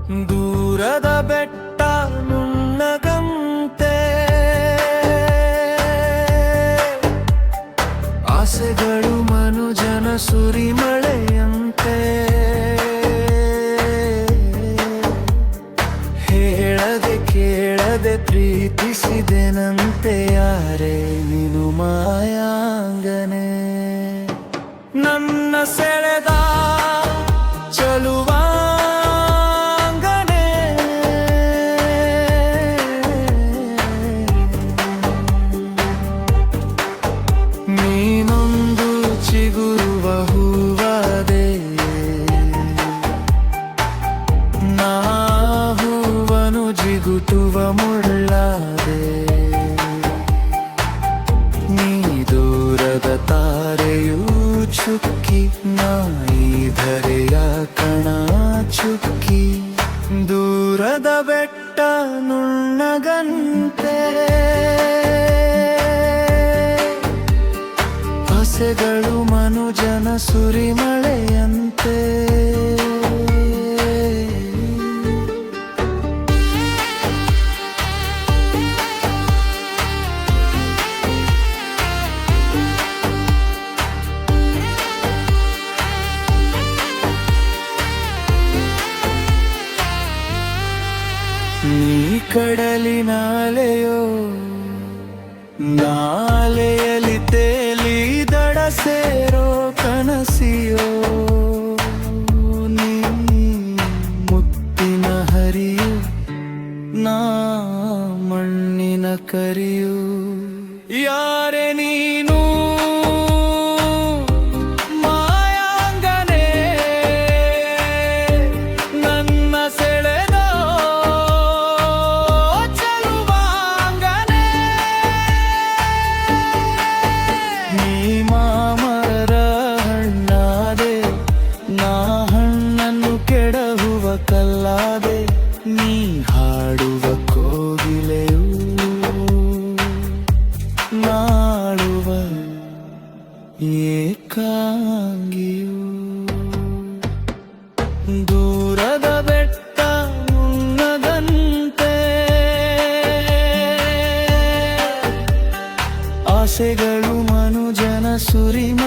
ದೂರದ ಬೆಟ್ಟ ನುಣ್ಣಗಂತೆ ಆಸೆಗಳು ಮನುಜನ ಸುರಿಮಳೆಯಂತೆ ಹೇಳದೆ ಕೇಳದೆ ಪ್ರೀತಿಸಿದೆನಂತೆ ಯಾರೇ ನೀನು ಮಾಯಾಂಗನೆ ನನ್ನ ಸೆಳೆದ ಚಲುವಾಂಗನೆ ನೀನೊಂದು ಚಿಗುರುವ ಹೂವಾದೆ ನಾ ಹೂವನು ಜಿಗುಟುವ ಮುಳ್ಳಾದೆ ನೀ ದೂರದ ತಾರೆಯೂ ಚುಕ್ಕಿ ನಾಯಿ ಧರೆಯ ಕಣ ಚುಕ್ಕಿ ದೂರದ ಬೆಟ್ಟ ನುಣ್ಣಗಂತೆ ಆಸೆಗಳು ಮನುಜನ ಸುರಿಮಳೆಯಂತೆ ನೀ ಕಡಲಿನ ಅಲೆಯೋ ನಾಲೆಯಲ್ಲಿ ತೇಲಿ ದಡ ಸೇರೋ ಕನಸಿಯೋ ನೀ ಮುತ್ತಿನ ಹರಿಯೋ ನಾ ಮಣ್ಣಿನ ಕರಿಯೋ ಯಾರೇ ನೀನು ಮಾಯಾಂಗನೆ ನನ್ನ ಸೆಳೆದ ಚಲುವಾಂಗನೆ ನೀ ಮಾಮರ ಹಣ್ಣಾದೆ ನಾ ಹಣ್ಣನ್ನು ಕೆಡಹುವ ಕಲ್ಲಾದೆ ನೀ ಹಾಡುವ ಕೋಗಿಲೆಯು ನಾಳುವ ಏಕಾಂಗಿಯು ದೂರದ ಬೆಟ್ಟ ನುಣ್ಣಗಂತೆ ಆಸೆಗಳು ಮನುಜನ ಸುರಿಮ